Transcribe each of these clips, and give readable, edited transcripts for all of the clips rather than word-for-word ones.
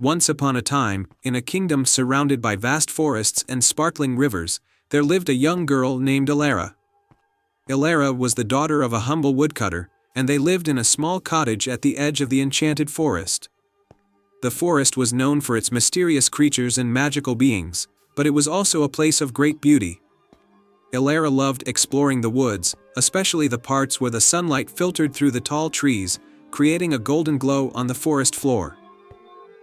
Once upon a time, in a kingdom surrounded by vast forests and sparkling rivers, there lived a young girl named Elara. Elara was the daughter of a humble woodcutter, and they lived in a small cottage at the edge of the enchanted forest. The forest was known for its mysterious creatures and magical beings, but it was also a place of great beauty. Elara loved exploring the woods, especially the parts where the sunlight filtered through the tall trees, creating a golden glow on the forest floor.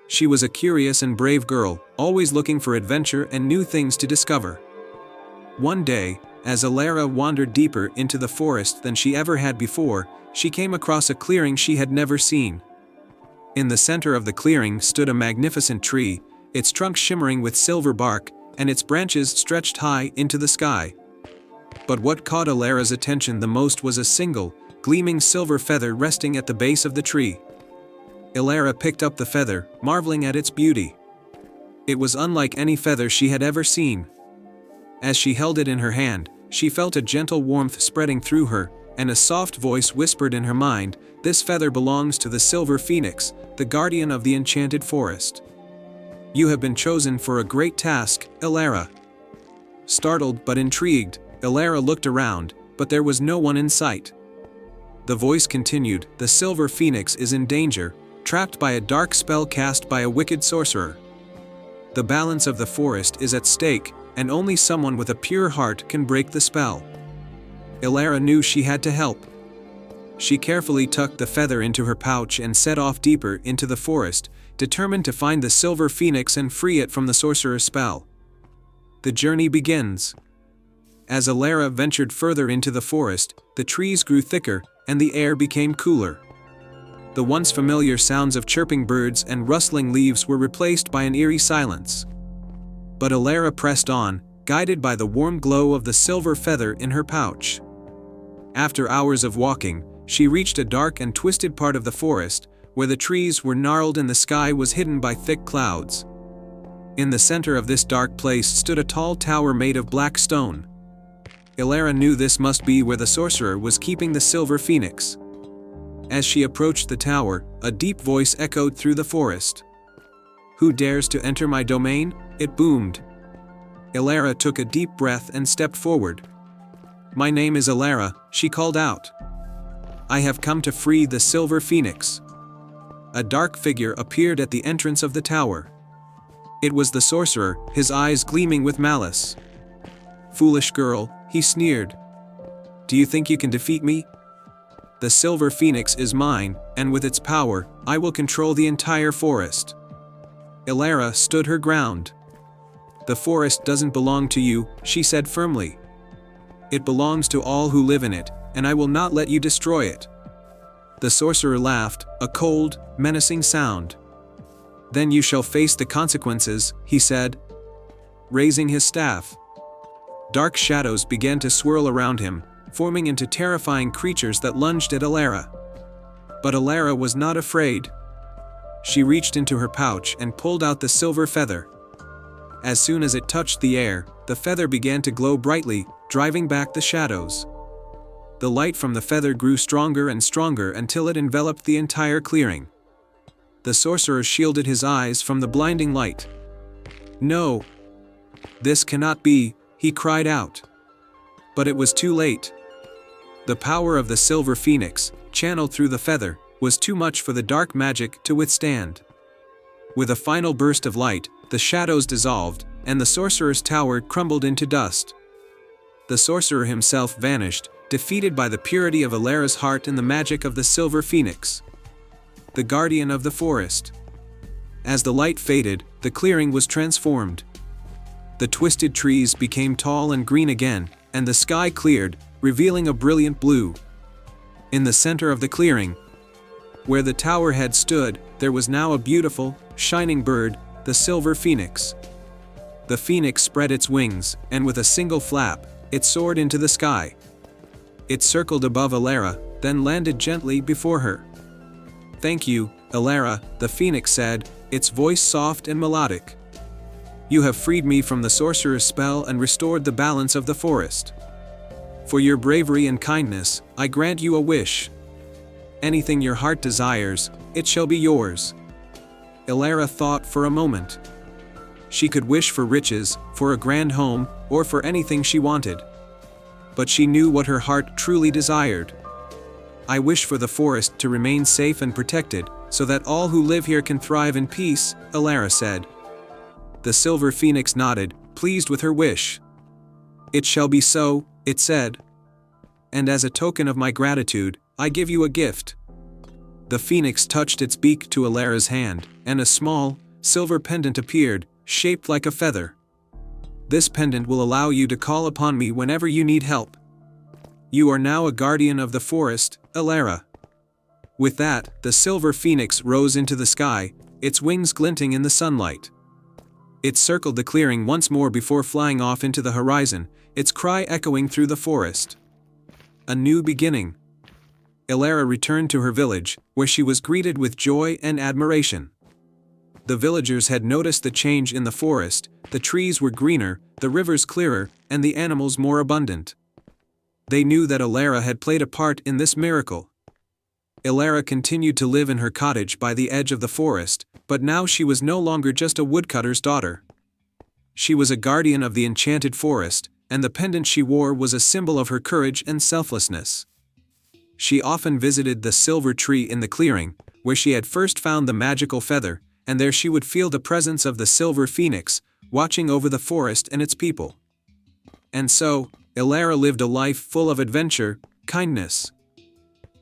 She was a curious and brave girl, always looking for adventure and new things to discover. One day, as Elara wandered deeper into the forest than she ever had before, she came across a clearing she had never seen. In the center of the clearing stood a magnificent tree, its trunk shimmering with silver bark, and its branches stretched high into the sky. But what caught Elara's attention the most was a single, gleaming silver feather resting at the base of the tree. Elara picked up the feather, marveling at its beauty. It was unlike any feather she had ever seen. As she held it in her hand, she felt a gentle warmth spreading through her, and a soft voice whispered in her mind, "This feather belongs to the silver phoenix, the guardian of the enchanted forest. You have been chosen for a great task, Elara." Startled but intrigued, Elara looked around, but there was no one in sight. The voice continued, "The silver phoenix is in danger, trapped by a dark spell cast by a wicked sorcerer. The balance of the forest is at stake, and only someone with a pure heart can break the spell." Elara knew she had to help. She carefully tucked the feather into her pouch and set off deeper into the forest, determined to find the silver phoenix and free it from the sorcerer's spell. The journey begins. As Elara ventured further into the forest, the trees grew thicker, and the air became cooler. The once familiar sounds of chirping birds and rustling leaves were replaced by an eerie silence. But Elara pressed on, guided by the warm glow of the silver feather in her pouch. After hours of walking, she reached a dark and twisted part of the forest, where the trees were gnarled and the sky was hidden by thick clouds. In the center of this dark place stood a tall tower made of black stone. Elara knew this must be where the sorcerer was keeping the silver phoenix. As she approached the tower, a deep voice echoed through the forest. "Who dares to enter my domain?" it boomed. Elara took a deep breath and stepped forward. "My name is Elara," she called out. "I have come to free the silver phoenix." A dark figure appeared at the entrance of the tower. It was the sorcerer, his eyes gleaming with malice. "Foolish girl," he sneered. "Do you think you can defeat me? The silver phoenix is mine, and with its power, I will control the entire forest." Elara stood her ground. "The forest doesn't belong to you," she said firmly. "It belongs to all who live in it, and I will not let you destroy it." The sorcerer laughed, a cold, menacing sound. "Then you shall face the consequences," he said, raising his staff. Dark shadows began to swirl around him, forming into terrifying creatures that lunged at Elara. But Elara was not afraid. She reached into her pouch and pulled out the silver feather. As soon as it touched the air, the feather began to glow brightly, driving back the shadows. The light from the feather grew stronger and stronger until it enveloped the entire clearing. The sorcerer shielded his eyes from the blinding light. "No! This cannot be," he cried out. But it was too late. The power of the silver phoenix, channeled through the feather, was too much for the dark magic to withstand. With a final burst of light, the shadows dissolved, and the sorcerer's tower crumbled into dust. The sorcerer himself vanished, defeated by the purity of Elara's heart and the magic of the silver phoenix, the guardian of the forest. As the light faded, the clearing was transformed. The twisted trees became tall and green again, and the sky cleared, revealing a brilliant blue. In the center of the clearing, where the tower had stood, there was now a beautiful, shining bird, the silver phoenix. The phoenix spread its wings, and with a single flap, it soared into the sky. It circled above Elara, then landed gently before her. "Thank you, Elara," the phoenix said, its voice soft and melodic. "You have freed me from the sorcerer's spell and restored the balance of the forest. For your bravery and kindness, I grant you a wish. Anything your heart desires, it shall be yours." Elara thought for a moment. She could wish for riches, for a grand home, or for anything she wanted. But she knew what her heart truly desired. "I wish for the forest to remain safe and protected, so that all who live here can thrive in peace," Elara said. The silver phoenix nodded, pleased with her wish. "It shall be so," it said. "And as a token of my gratitude, I give you a gift." The phoenix touched its beak to Elara's hand, and a small, silver pendant appeared, shaped like a feather. "This pendant will allow you to call upon me whenever you need help. You are now a guardian of the forest, Elara." With that, the silver phoenix rose into the sky, its wings glinting in the sunlight. It circled the clearing once more before flying off into the horizon, its cry echoing through the forest. A new beginning. Elara returned to her village, where she was greeted with joy and admiration. The villagers had noticed the change in the forest. The trees were greener, the rivers clearer, and the animals more abundant. They knew that Elara had played a part in this miracle. Elara continued to live in her cottage by the edge of the forest, but now she was no longer just a woodcutter's daughter. She was a guardian of the enchanted forest, and the pendant she wore was a symbol of her courage and selflessness. She often visited the silver tree in the clearing, where she had first found the magical feather, and there she would feel the presence of the silver phoenix, watching over the forest and its people. And so, Elara lived a life full of adventure, kindness,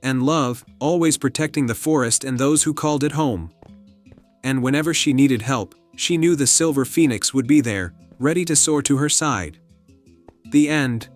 and love, always protecting the forest and those who called it home. And whenever she needed help, she knew the silver phoenix would be there, ready to soar to her side. The end.